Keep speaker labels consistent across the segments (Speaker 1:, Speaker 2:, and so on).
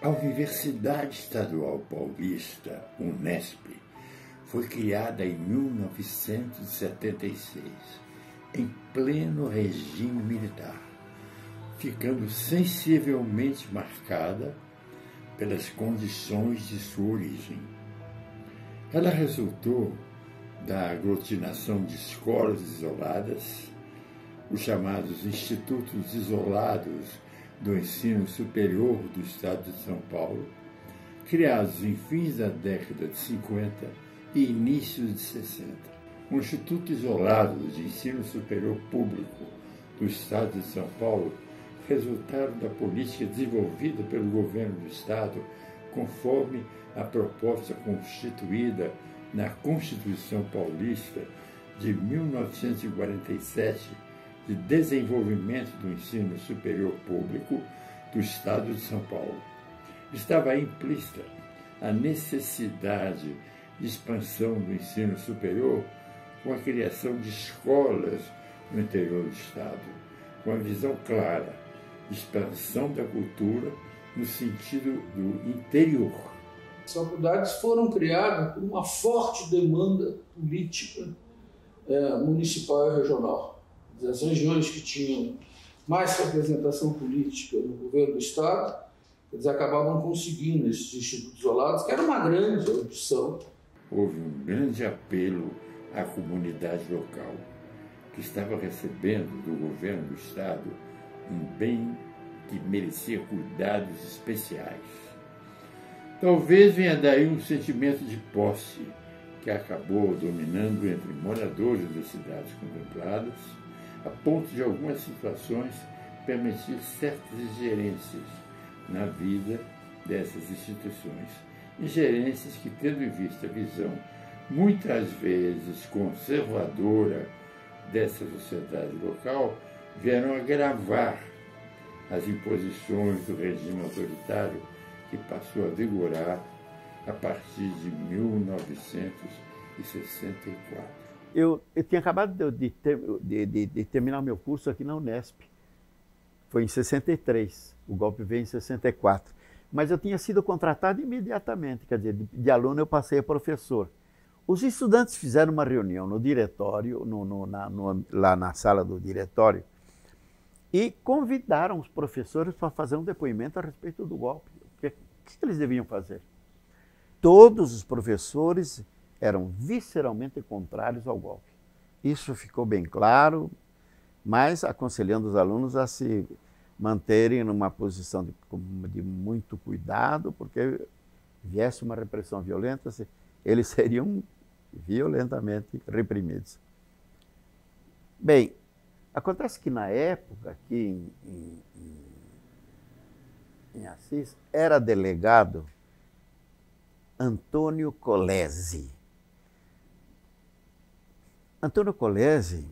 Speaker 1: A Universidade Estadual Paulista, Unesp, foi criada em 1976, em pleno regime militar, ficando sensivelmente marcada pelas condições de sua origem. Ela resultou da aglutinação de escolas isoladas, os chamados Institutos Isolados do Ensino Superior do Estado de São Paulo, criados em fins da década de 50 e inícios de 60. O Instituto Isolado de Ensino Superior Público do Estado de São Paulo resultaram da política desenvolvida pelo governo do Estado conforme a proposta constituída na Constituição Paulista de 1947 de desenvolvimento do ensino superior público do Estado de São Paulo. Estava implícita a necessidade de expansão do ensino superior com a criação de escolas no interior do Estado, com a visão clara de expansão da cultura no sentido do interior.
Speaker 2: As faculdades foram criadas por uma forte demanda política municipal e regional. As regiões que tinham mais representação política no governo do Estado, eles acabavam conseguindo esses institutos isolados, que era uma grande opção.
Speaker 1: Houve um grande apelo à comunidade local, que estava recebendo do governo do Estado um bem que merecia cuidados especiais. Talvez venha daí um sentimento de posse que acabou dominando entre moradores das cidades contempladas, a ponto de algumas situações permitir certas ingerências na vida dessas instituições. Ingerências que, tendo em vista a visão muitas vezes conservadora dessa sociedade local, vieram agravar as imposições do regime autoritário que passou a vigorar a partir de 1964.
Speaker 3: Eu tinha acabado de terminar meu curso aqui na Unesp. Foi em 63, o golpe veio em 64. Mas eu tinha sido contratado imediatamente, quer dizer, de aluno eu passei a professor. Os estudantes fizeram uma reunião no diretório, lá na sala do diretório, e convidaram os professores para fazer um depoimento a respeito do golpe. O que eles deviam fazer? Todos os professores eram visceralmente contrários ao golpe. Isso ficou bem claro, mas aconselhando os alunos a se manterem numa posição de muito cuidado, porque viesse uma repressão violenta, eles seriam violentamente reprimidos. Bem, acontece que na época, aqui em Assis, era delegado Antônio Colesi. Antônio Colesi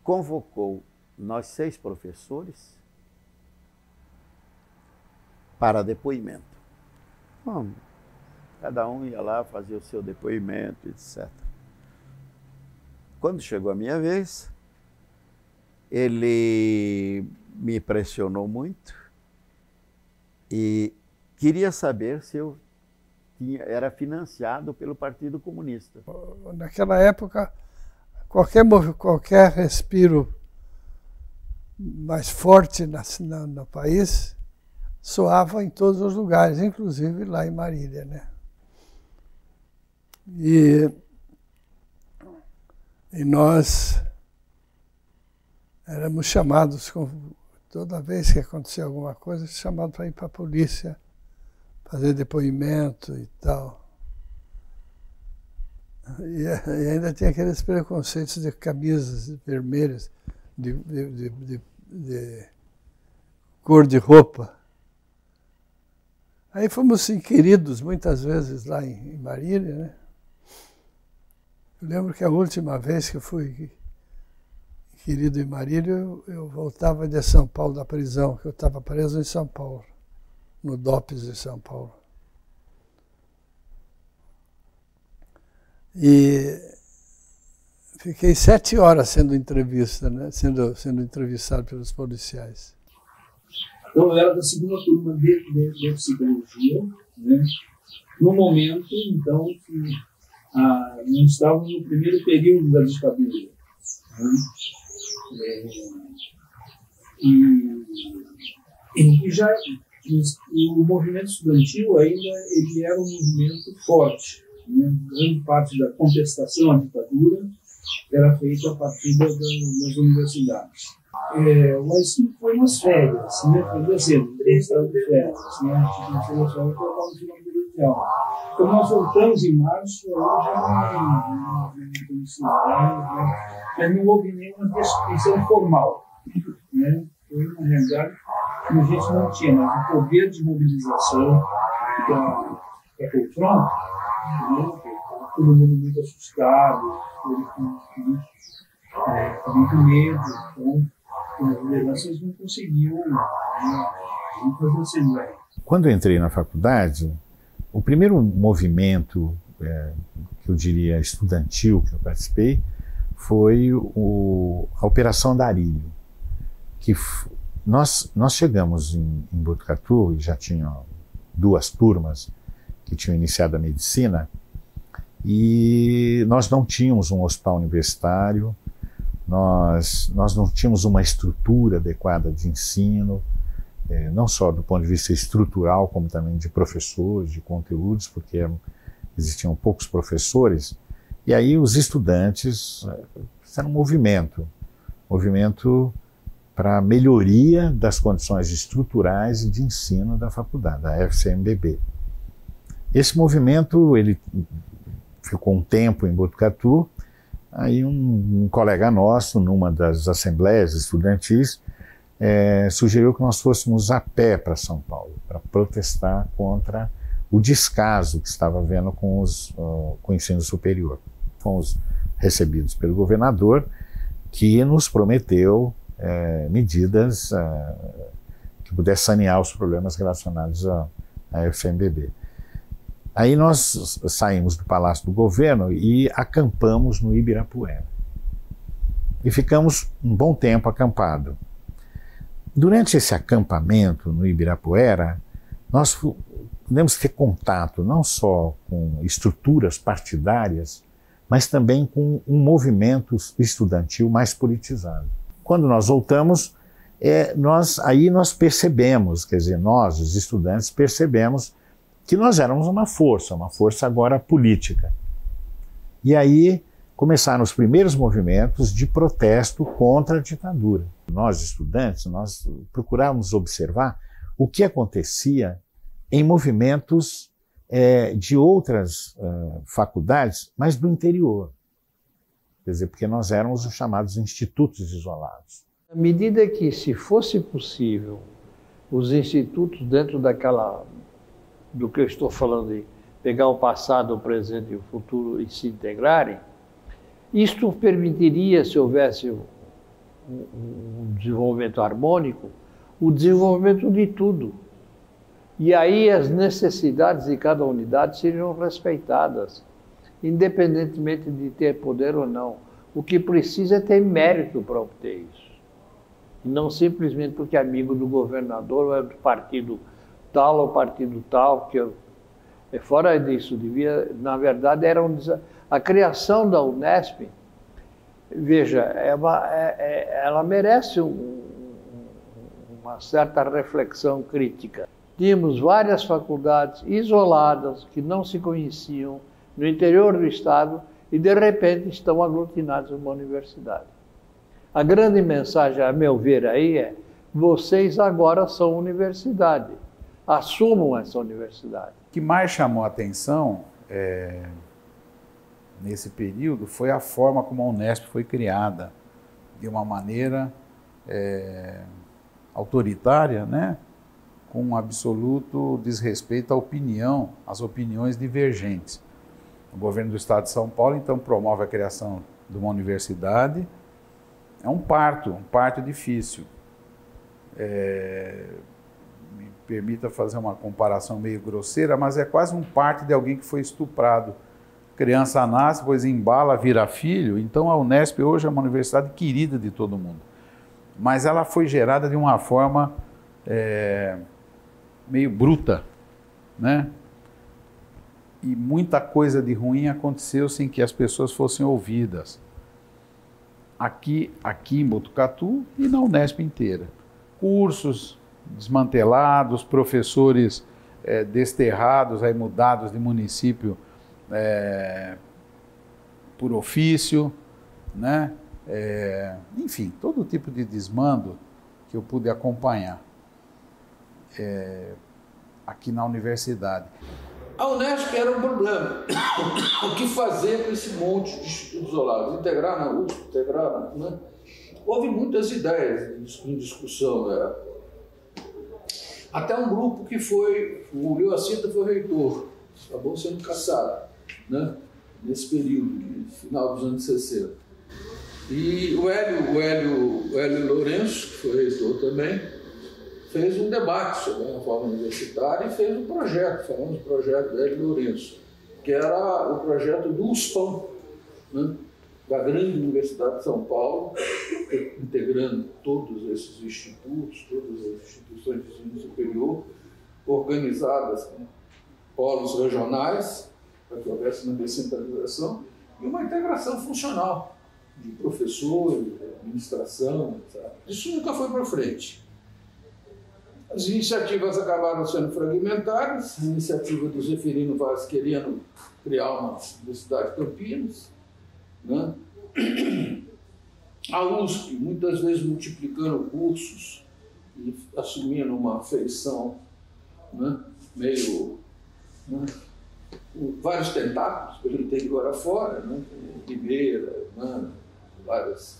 Speaker 3: convocou nós 6 professores para depoimento. Bom, cada um ia lá fazer o seu depoimento, etc. Quando chegou a minha vez, ele me pressionou muito e queria saber se eu era financiado pelo Partido Comunista.
Speaker 4: Naquela época, qualquer respiro mais forte no país soava em todos os lugares, inclusive lá em Marília, né? E nós éramos chamados, toda vez que acontecia alguma coisa, chamados para ir para a polícia, fazer depoimento e tal. E ainda tinha aqueles preconceitos de camisas vermelhas, de cor de roupa. Aí fomos inquiridos muitas vezes lá em Marília, né? Eu lembro que a última vez que eu fui inquirido em Marília, eu voltava de São Paulo, da prisão, que eu estava preso em São Paulo, no DOPS de São Paulo. E fiquei 7 horas sendo entrevistado pelos policiais.
Speaker 2: Então, eu era da segunda turma de psicologia, né? No momento, então, que nós estávamos no primeiro período da ditadura. Né? O movimento estudantil ainda ele era um movimento forte. Né? Grande parte da contestação à ditadura era feita a partir das universidades. Mas foi umas férias, né? Foi dezembro, 3 anos de férias, né? A gente começou as férias para o final do período de aula. Então nós voltamos em março, mas não houve nenhuma destituição formal, né? Foi uma realidade que a gente não tinha, mas o poder de mobilização da confronto, né? Todo mundo muito assustado, muito medo, então as lideranças não conseguiam fazer assembleia.
Speaker 5: Quando eu entrei na faculdade, o primeiro movimento, que eu diria estudantil, que eu participei, foi a Operação Andarilho, que nós chegamos em Botucatu, e já tinha 2 turmas que tinham iniciado a medicina, e nós não tínhamos um hospital universitário, nós não tínhamos uma estrutura adequada de ensino, não só do ponto de vista estrutural, como também de professores, de conteúdos, porque existiam poucos professores, e aí os estudantes fizeram um movimento para a melhoria das condições estruturais e de ensino da faculdade, da FCMBB. Esse movimento, ele ficou um tempo em Botucatu, aí um colega nosso, numa das assembleias estudantis, sugeriu que nós fôssemos a pé para São Paulo, para protestar contra o descaso que estava havendo com o ensino superior. Fomos recebidos pelo governador, que nos prometeu medidas que pudessem sanear os problemas relacionados à FCMBB. Aí nós saímos do Palácio do Governo e acampamos no Ibirapuera. E ficamos um bom tempo acampado. Durante esse acampamento no Ibirapuera, nós pudemos ter contato não só com estruturas partidárias, mas também com um movimento estudantil mais politizado. Quando nós voltamos, nós percebemos, quer dizer, nós, os estudantes, percebemos que nós éramos uma força agora política. E aí começaram os primeiros movimentos de protesto contra a ditadura. Nós, estudantes, nós procurávamos observar o que acontecia em movimentos de outras faculdades, mas do interior. Quer dizer, porque nós éramos os chamados institutos isolados.
Speaker 6: À medida que, se fosse possível, os institutos dentro do que eu estou falando de pegar o passado, o presente e o futuro e se integrarem, isto permitiria, se houvesse um desenvolvimento harmônico, o desenvolvimento de tudo. E aí as necessidades de cada unidade seriam respeitadas, independentemente de ter poder ou não. O que precisa é ter mérito para obter isso. E não simplesmente porque é amigo do governador ou é do partido tal ou partido tal, fora disso, na verdade, a criação da Unesp, veja, ela merece uma certa reflexão crítica. Tínhamos várias faculdades isoladas, que não se conheciam, no interior do estado, e de repente estão aglutinadas numa universidade. A grande mensagem, a meu ver, aí é: vocês agora são universidade. Assumam essa universidade.
Speaker 7: O que mais chamou a atenção nesse período foi a forma como a Unesp foi criada, de uma maneira autoritária, né? Com um absoluto desrespeito às opiniões divergentes. O governo do Estado de São Paulo, então, promove a criação de uma universidade. É um parto difícil. Me permita fazer uma comparação meio grosseira, mas é quase um parto de alguém que foi estuprado. Criança nasce, depois embala, vira filho. Então a Unesp hoje é uma universidade querida de todo mundo. Mas ela foi gerada de uma forma meio bruta, né? E muita coisa de ruim aconteceu sem que as pessoas fossem ouvidas. Aqui em Botucatu e na Unesp inteira. Cursos desmantelados, professores desterrados, aí mudados de município por ofício, né? Enfim, todo tipo de desmando que eu pude acompanhar aqui na universidade.
Speaker 2: A Unesp era um problema. O que fazer com esse monte de institutos isolados? Integrar na USP, integrar, né? Houve muitas ideias em discussão. Né? Até um grupo que foi, o Leocita foi reitor, acabou sendo cassado, né? Nesse período, final dos anos 60. E o Hélio Lourenço, que foi reitor também, fez um debate sobre a reforma universitária e fez um projeto, falamos do projeto do Hélio Lourenço, que era o projeto do USPAM, né? Da grande Universidade de São Paulo, integrando todos esses institutos, todas as instituições de ensino superior, organizadas com polos regionais, para que houvesse uma descentralização, e uma integração funcional de professores, de administração, etc. Isso nunca foi para frente. As iniciativas acabaram sendo fragmentárias, a iniciativa do Zeferino Vaz querendo criar uma Universidade de Campinas, né? A USP, muitas vezes multiplicando cursos e assumindo uma feição, né? Meio... né? Vários tentáculos pelo interior afora, né? Ribeira, né? vários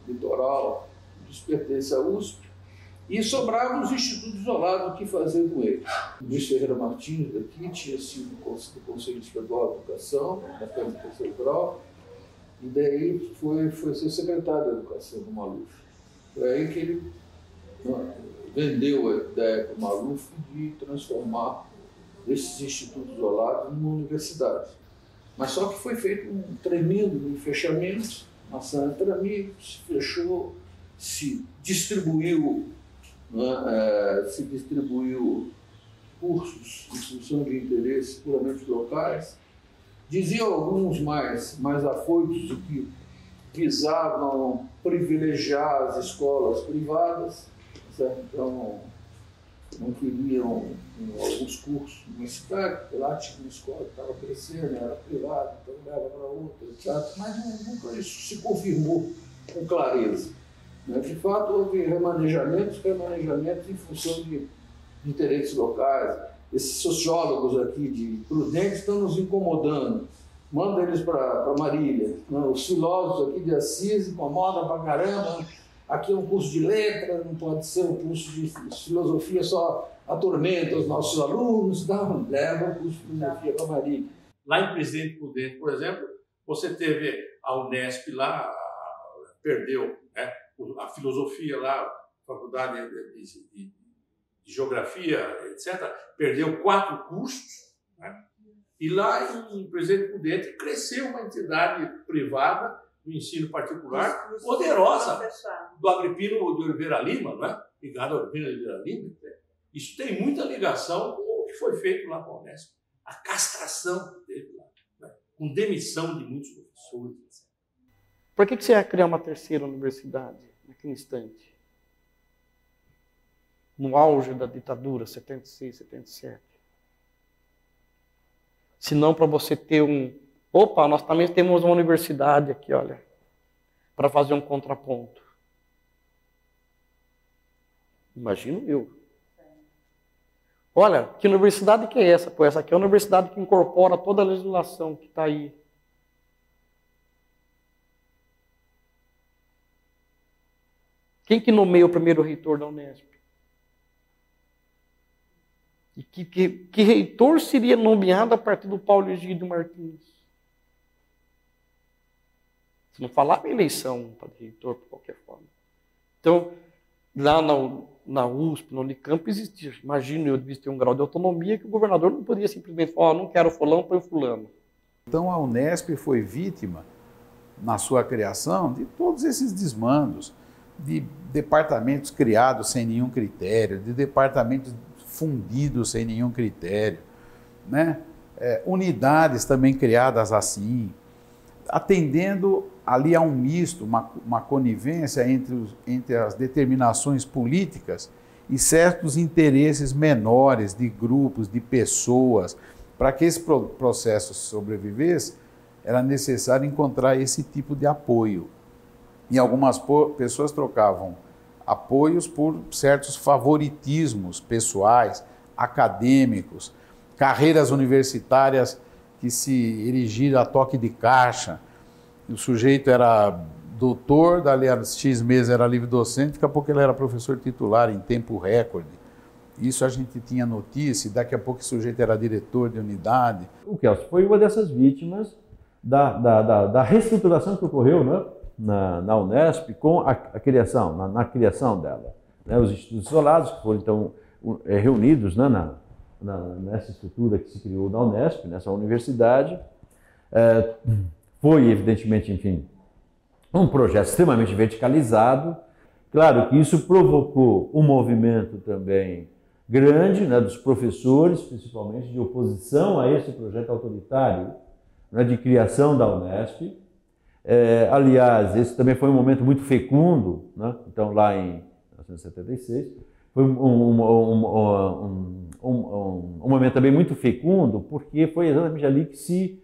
Speaker 2: litoral, isso pertence à USP. E sobravam os institutos isolados, o que fazer com eles. O Luiz Ferreira Martins, daqui, tinha sido do Conselho Estadual de Educação, da Câmara do Terceiro Grau, e daí foi ser secretário da Educação do Maluf. Foi aí que ele vendeu a ideia para o Maluf de transformar esses institutos isolados numa universidade. Mas só que foi feito um tremendo fechamento, a Santa Amigos se fechou, se distribuiu cursos em função de interesses puramente locais. Diziam alguns mais afoitos do que visavam privilegiar as escolas privadas, certo? Então não queriam alguns cursos universitários, porque lá tinha uma escola que estava crescendo, era privada, então leva para outra, etc. Mas nunca isso se confirmou com clareza. De fato, houve remanejamentos em função de interesses locais. Esses sociólogos aqui de Prudente estão nos incomodando. Manda eles para Marília. Os filósofos aqui de Assis incomodam para caramba. Aqui é um curso de letra, não pode ser um curso de filosofia, só atormenta os nossos alunos. Não, leva o curso de filosofia para Marília.
Speaker 8: Lá em Presidente Prudente, por exemplo, você teve a Unesp lá, perdeu, né? A filosofia lá, a faculdade de geografia, etc., perdeu 4 cursos, né? E lá em Presidente Prudente cresceu uma entidade privada do ensino particular poderosa, do Agripino de Oliveira Lima, não é? Ligado ao Agripino de Oliveira Lima. Isso tem muita ligação com o que foi feito lá com a Unesp. A castração dele lá, né? Com demissão de muitos professores, etc.
Speaker 9: Por que você ia criar uma terceira universidade naquele instante? No auge da ditadura, 76, 77. Se não para você ter Opa, nós também temos uma universidade aqui, olha, para fazer um contraponto. Imagino eu. Olha, que universidade que é essa? Pô, essa aqui é a universidade que incorpora toda a legislação que está aí. Quem que nomeia o primeiro reitor da Unesp? E que reitor seria nomeado a partir do Paulo Egídio Martins? Se não falava em eleição para reitor, de qualquer forma. Então, lá na USP, no Unicamp, existia, imagino eu, devia ter um grau de autonomia que o governador não podia simplesmente falar, não quero fulano, põe fulano.
Speaker 7: Então a Unesp foi vítima, na sua criação, de todos esses desmandos. de departamentos criados sem nenhum critério, de departamentos fundidos sem nenhum critério, né? Unidades também criadas assim, atendendo ali a um misto, uma conivência entre as determinações políticas e certos interesses menores de grupos, de pessoas. Para que esse processo sobrevivesse, era necessário encontrar esse tipo de apoio. E algumas pessoas trocavam apoios por certos favoritismos pessoais, acadêmicos, carreiras universitárias que se erigiram a toque de caixa. O sujeito era doutor, dali a X meses era livre docente, daqui a pouco ele era professor titular em tempo recorde. Isso a gente tinha notícia, e daqui a pouco o sujeito era diretor de unidade.
Speaker 10: O Kelso foi uma dessas vítimas da reestruturação que ocorreu, né, na Unesp com a criação, na criação dela. Né, os institutos isolados que foram então reunidos, né, nessa estrutura que se criou na Unesp, nessa universidade. Foi, evidentemente, enfim, um projeto extremamente verticalizado. Claro que isso provocou um movimento também grande, né, dos professores, principalmente, de oposição a esse projeto autoritário, né, de criação da Unesp. Aliás, esse também foi um momento muito fecundo, né? Então, lá em 1976, foi um momento também muito fecundo, porque foi exatamente ali que se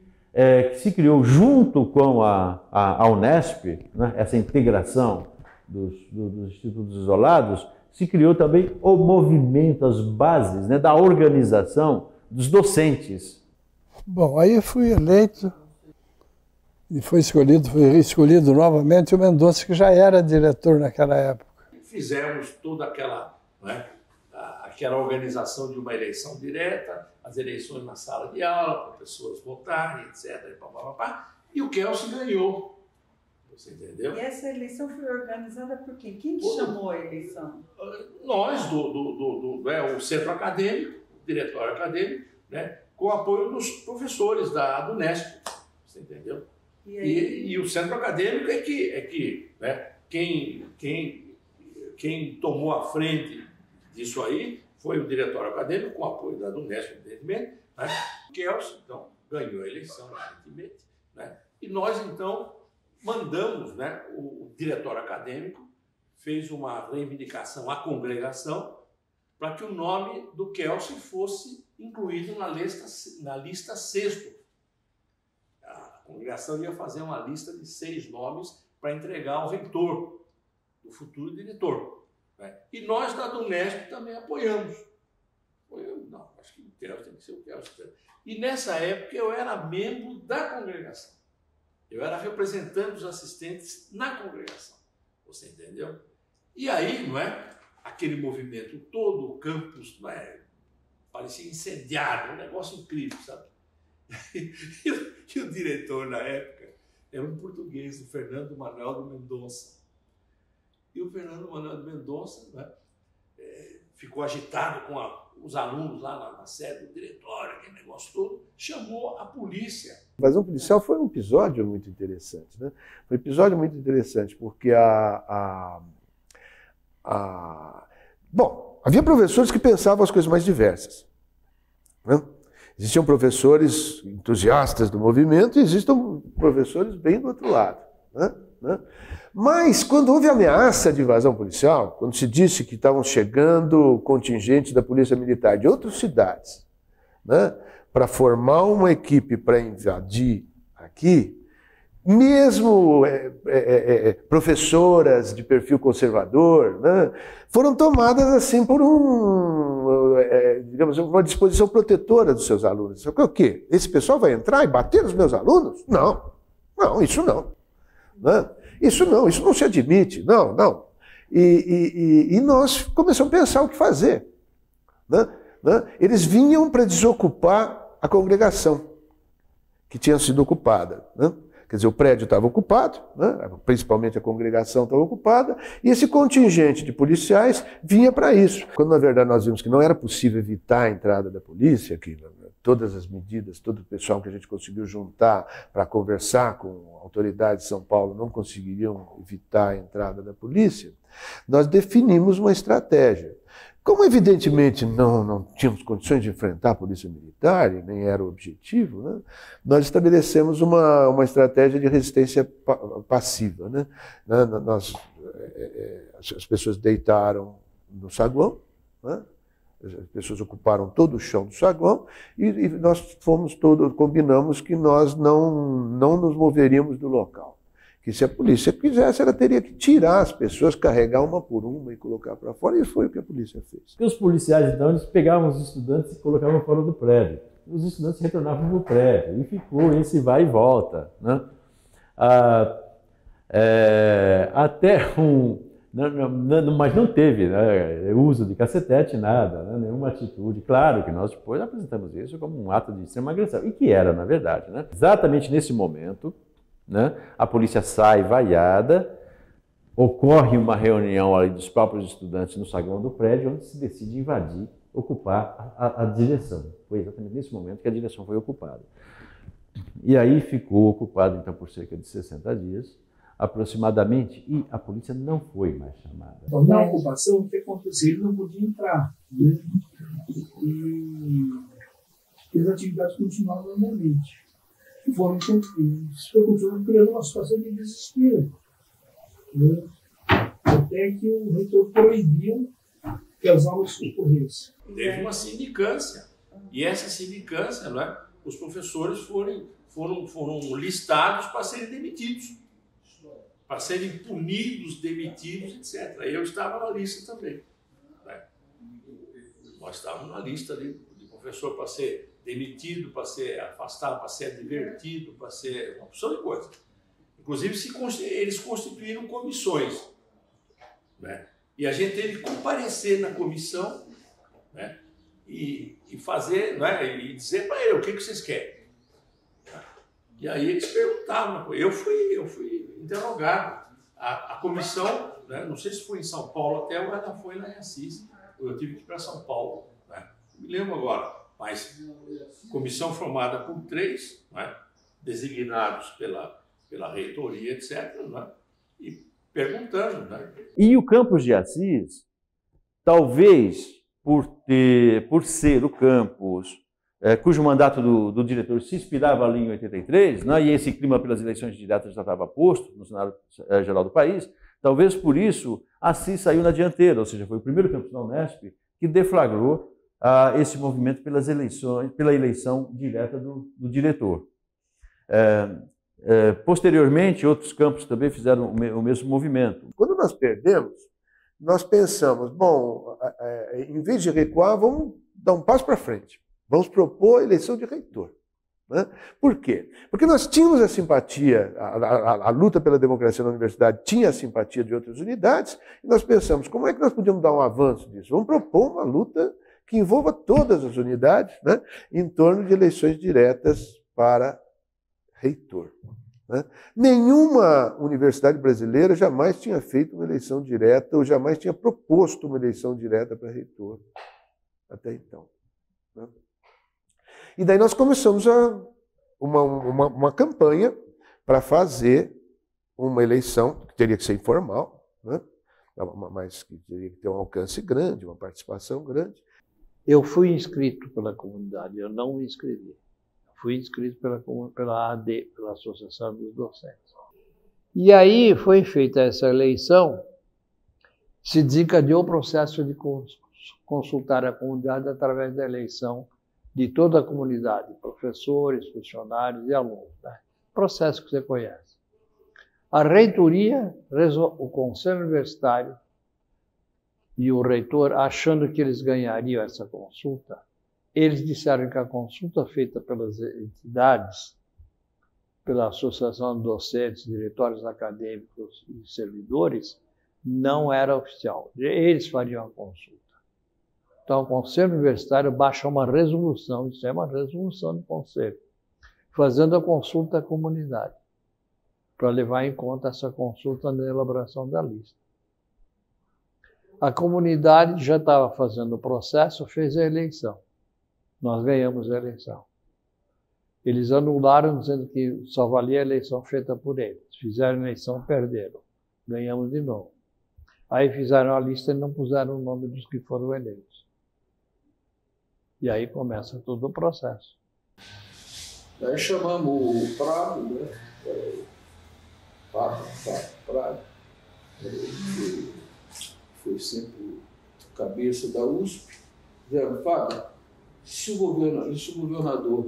Speaker 10: criou, junto com a Unesp, né, essa integração dos institutos isolados, se criou também o movimento, as bases, né, da organização dos docentes.
Speaker 4: Bom, aí eu fui eleito e foi escolhido novamente o Mendonça, que já era diretor naquela época.
Speaker 8: Fizemos toda aquela organização de uma eleição direta, as eleições na sala de aula, para pessoas votarem, etc. E o Kelso ganhou. Você entendeu?
Speaker 11: E essa eleição foi organizada por quem? Quem que chamou a eleição?
Speaker 8: Nós, o centro acadêmico, o diretório acadêmico, né, com o apoio dos professores do Unesp. Você entendeu? E o centro acadêmico é que né, quem tomou a frente disso aí foi o diretório acadêmico, com o apoio da Unesp, evidentemente. Né? O Kelso, então, ganhou a eleição, evidentemente. Né? E nós, então, mandamos, né, o diretório acadêmico fez uma reivindicação à congregação para que o nome do Kelso fosse incluído na lista sexto. A congregação ia fazer uma lista de 6 nomes para entregar ao reitor, o futuro diretor. Né? E nós da Unesp também apoiamos. Não, acho que o Kelso tem que ser o Kelso. E nessa época eu era membro da congregação. Eu era representante dos assistentes na congregação. Você entendeu? E aí, não é? Aquele movimento todo, o campus, não é? Parecia incendiado, um negócio incrível, sabe? E o diretor na época era um português, o Fernando Manuel de Mendonça. E o Fernando Manuel de Mendonça, né, ficou agitado com os alunos lá na sede do diretório, aquele negócio todo, chamou a polícia.
Speaker 12: A invasão policial foi um episódio muito interessante, né? Foi um episódio muito interessante porque bom, havia professores que pensavam as coisas mais diversas, né? Existiam professores entusiastas do movimento e existem professores bem do outro lado, né? Mas, quando houve ameaça de invasão policial, quando se disse que estavam chegando contingentes da Polícia Militar de outras cidades, né, para formar uma equipe para invadir aqui, mesmo professoras de perfil conservador, né, foram tomadas assim por digamos, uma disposição protetora dos seus alunos. O quê? Esse pessoal vai entrar e bater nos meus alunos? Não, isso não. Né? Isso não se admite, não. E nós começamos a pensar o que fazer. Né? Eles vinham para desocupar a congregação, que tinha sido ocupada. Né? Quer dizer, o prédio estava ocupado, né? Principalmente a congregação estava ocupada, e esse contingente de policiais vinha para isso. Quando, na verdade, nós vimos que não era possível evitar a entrada da polícia, que todas as medidas, todo o pessoal que a gente conseguiu juntar para conversar com autoridades de São Paulo não conseguiriam evitar a entrada da polícia, nós definimos uma estratégia. Como, evidentemente, não tínhamos condições de enfrentar a polícia militar, e nem era o objetivo, né, nós estabelecemos uma estratégia de resistência passiva. Né? As pessoas deitaram no saguão, né? As pessoas ocuparam todo o chão do saguão e nós combinamos que nós não nos moveríamos do local. Que se a polícia quisesse, ela teria que tirar as pessoas, carregar uma por uma e colocar para fora, e foi o que a polícia fez.
Speaker 10: Porque os policiais, então, eles pegavam os estudantes e colocavam fora do prédio. Os estudantes retornavam para o prédio e ficou esse vai e volta. Né? Mas não teve, né, uso de cacetete, nada, né, nenhuma atitude. Claro que nós depois apresentamos isso como um ato de extrema agressão, e que era, na verdade. Né? Exatamente nesse momento, né, a polícia sai vaiada, ocorre uma reunião ali dos próprios estudantes no saguão do prédio, onde se decide invadir, ocupar a direção. Foi exatamente nesse momento que a direção foi ocupada. E aí ficou ocupado, então, por cerca de 60 dias, aproximadamente, e a polícia não foi mais chamada.
Speaker 2: Então, na ocupação, o que aconteceu? Ele não podia entrar, né? E as atividades continuaram normalmente. Foram criando uma situação de desespero, né? Até que o reitor proibiu que as aulas ocorressem.
Speaker 8: Teve uma sindicância, e essa sindicância, né, os professores foram listados para serem demitidos, para serem punidos, demitidos, etc. Eu estava na lista também. Né? Nós estávamos na lista de professor para ser demitido, para ser afastado, para ser advertido, para ser uma opção de coisa. Inclusive, eles constituíram comissões. Né? E a gente teve que comparecer na comissão, né, e fazer, né, e dizer para ele o que vocês querem. E aí eles perguntavam. Eu fui interrogado. A comissão, né, não sei se foi em São Paulo até, ou ela foi lá em Assis. Eu tive que ir para São Paulo. Né? Me lembro agora. Mas comissão formada por 3, né, designados pela reitoria, etc., né, e perguntando. Né?
Speaker 10: E o campus de Assis, talvez por ser o campus cujo mandato do diretor se inspirava ali em 83, né, e esse clima pelas eleições diretas já estava posto no cenário geral do país, talvez por isso Assis saiu na dianteira, ou seja, foi o primeiro campus da Unesp que deflagrou esse movimento pela eleição direta do diretor. Posteriormente, outros campos também fizeram o mesmo movimento.
Speaker 12: Quando nós perdemos, nós pensamos, bom, em vez de recuar, vamos dar um passo para frente. Vamos propor a eleição de reitor. Né? Por quê? Porque nós tínhamos a simpatia, a luta pela democracia na universidade tinha a simpatia de outras unidades, e nós pensamos, como é que nós podíamos dar um avanço disso? Vamos propor uma luta que envolva todas as unidades, né, em torno de eleições diretas para reitor. Né? Nenhuma universidade brasileira jamais tinha feito uma eleição direta ou jamais tinha proposto uma eleição direta para reitor até então. Né? E daí nós começamos uma campanha para fazer uma eleição que teria que ser informal, né, mas que teria que ter um alcance grande, uma participação grande.
Speaker 6: Eu fui inscrito pela comunidade, eu não me inscrevi. Fui inscrito pela AD, pela Associação dos Docentes. E aí foi feita essa eleição, se desencadeou o processo de consultar a comunidade através da eleição de toda a comunidade, professores, funcionários e alunos. Né? Processo que você conhece. A reitoria, o conselho universitário e o reitor, achando que eles ganhariam essa consulta, eles disseram que a consulta feita pelas entidades, pela Associação de Docentes, Diretórios Acadêmicos e Servidores, não era oficial. Eles fariam a consulta. Então, o Conselho Universitário baixa uma resolução, isso é uma resolução do Conselho, fazendo a consulta à comunidade, para levar em conta essa consulta na elaboração da lista. A comunidade já estava fazendo o processo, fez a eleição. Nós ganhamos a eleição. Eles anularam, dizendo que só valia a eleição feita por eles. Fizeram a eleição, perderam. Ganhamos de novo. Aí fizeram a lista e não puseram o nome dos que foram eleitos. E aí começa todo o processo.
Speaker 2: Aí chamamos o Prado, né? Prado. Ele foi sempre o cabeça da USP. Dizendo, Fábio, se o governador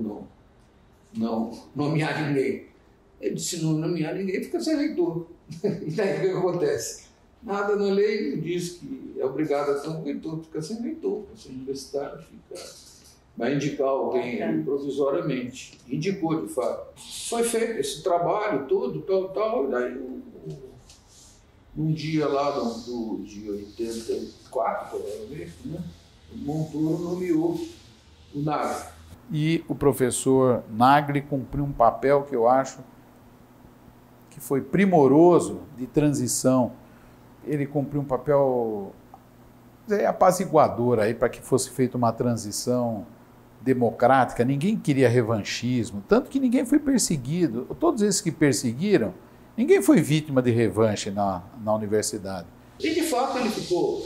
Speaker 2: não nomear ninguém, ele disse, não nomear ninguém, fica sem reitor. E daí o que acontece? Nada na lei diz que é obrigado a ter um reitor, fica sem reitor, fica sem universitário, vai indicar alguém provisoriamente. Indicou, de fato. Foi feito esse trabalho todo, tal, e daí um dia lá de 84, provavelmente, né? O Montoro nomeou o Nagli.
Speaker 7: E o professor Nagli cumpriu um papel que eu acho que foi primoroso de transição. Ele cumpriu um papel apaziguador aí para que fosse feita uma transição democrática. Ninguém queria revanchismo, tanto que ninguém foi perseguido. Todos esses que perseguiram, ninguém foi vítima de revanche na universidade.
Speaker 2: E, de fato, ele ficou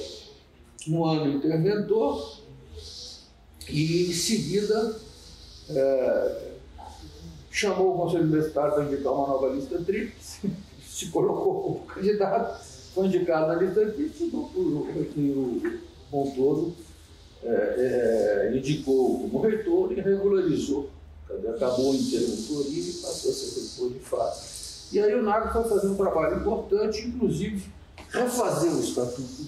Speaker 2: um ano interventor e, em seguida, chamou o Conselho Universitário para indicar uma nova lista tríplice, se colocou como candidato, foi indicado na lista tríplice, o Montoro indicou como reitor e regularizou. Acabou a interventoria e passou a ser reitor de fato. E aí o Nagli foi fazer um trabalho importante, inclusive, refazer o estatuto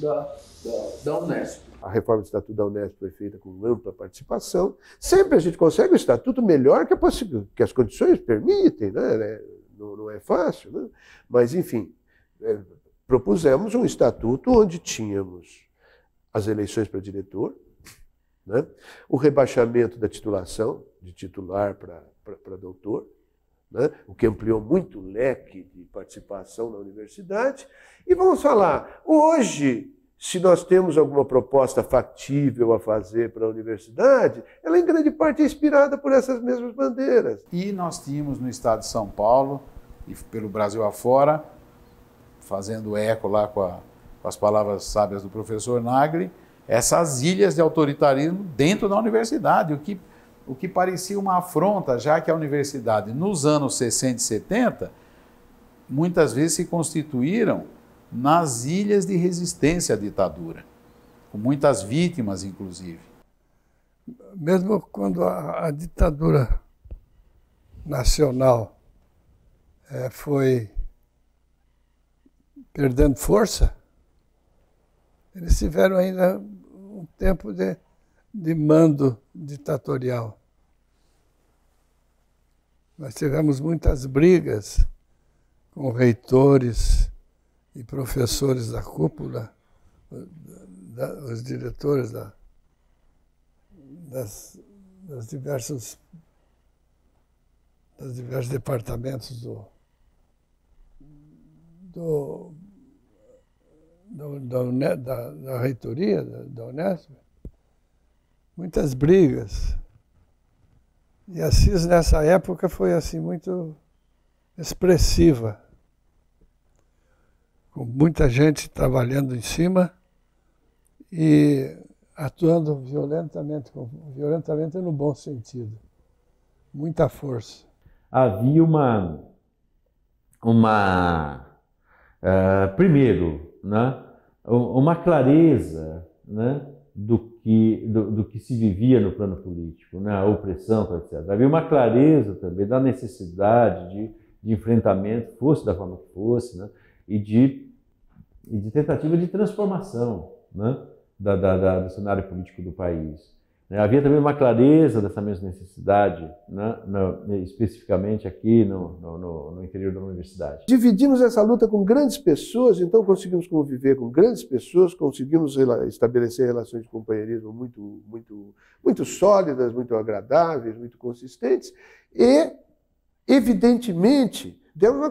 Speaker 2: da Unesp.
Speaker 12: A reforma do Estatuto da Unesp foi feita com ampla participação. Sempre a gente consegue o estatuto melhor que as condições permitem, né? Não é fácil, né? Mas, enfim, propusemos um estatuto onde tínhamos as eleições para diretor, né? O rebaixamento da titulação, de titular para doutor, né? O que ampliou muito o leque de participação na universidade. E vamos falar, hoje, se nós temos alguma proposta factível a fazer para a universidade, ela em grande parte é inspirada por essas mesmas bandeiras.
Speaker 7: E nós tínhamos no estado de São Paulo, e pelo Brasil afora, fazendo eco lá com as palavras sábias do professor Nagli, essas ilhas de autoritarismo dentro da universidade, o que parecia uma afronta, já que a universidade, nos anos 60 e 70, muitas vezes se constituíram nas ilhas de resistência à ditadura, com muitas vítimas, inclusive.
Speaker 4: Mesmo quando a ditadura nacional foi perdendo força, eles tiveram ainda um tempo de mando ditatorial. Nós tivemos muitas brigas com reitores e professores da cúpula, os diretores dos diversos departamentos da reitoria, da Unesp, muitas brigas. E a CIS, nessa época, foi assim muito expressiva, com muita gente trabalhando em cima e atuando violentamente no bom sentido. Muita força.
Speaker 10: Havia primeiro, né, uma clareza, né, do que se vivia no plano político, né, a opressão, etc. Havia uma clareza também da necessidade de enfrentamento, fosse da forma que fosse, né, e de tentativa de transformação, né, do cenário político do país. Havia também uma clareza dessa mesma necessidade, né, especificamente aqui no interior da universidade.
Speaker 12: Dividimos essa luta com grandes pessoas, então conseguimos conviver com grandes pessoas, conseguimos estabelecer relações de companheirismo muito sólidas, muito agradáveis, muito consistentes e, evidentemente, demos a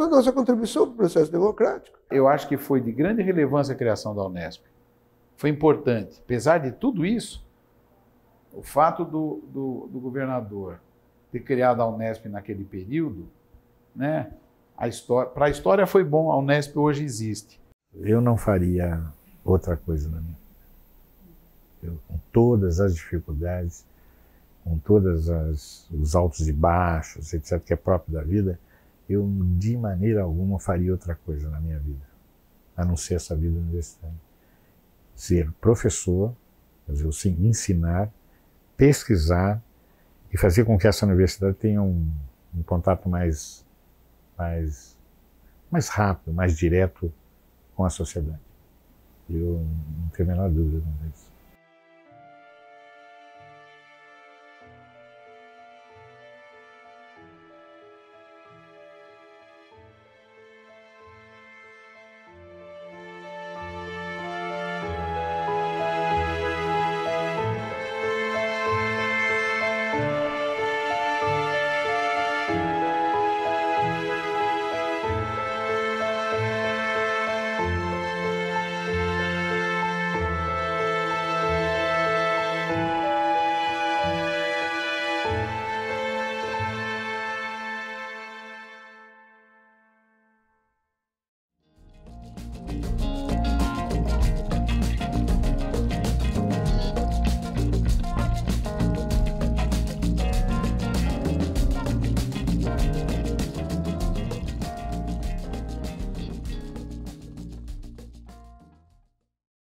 Speaker 12: nossa contribuição para o processo democrático.
Speaker 7: Eu acho que foi de grande relevância a criação da Unesp. Foi importante. Apesar de tudo isso, o fato do governador ter criado a Unesp naquele período, né, para a história foi bom, a Unesp hoje existe.
Speaker 5: Eu não faria outra coisa na minha vida. Com todas as dificuldades, com todos os altos e baixos, etc., que é próprio da vida, eu de maneira alguma faria outra coisa na minha vida, a não ser essa vida universitária. Ser professor, ensinar, pesquisar e fazer com que essa universidade tenha um contato mais rápido, mais direto com a sociedade. Eu não tenho a menor dúvida disso.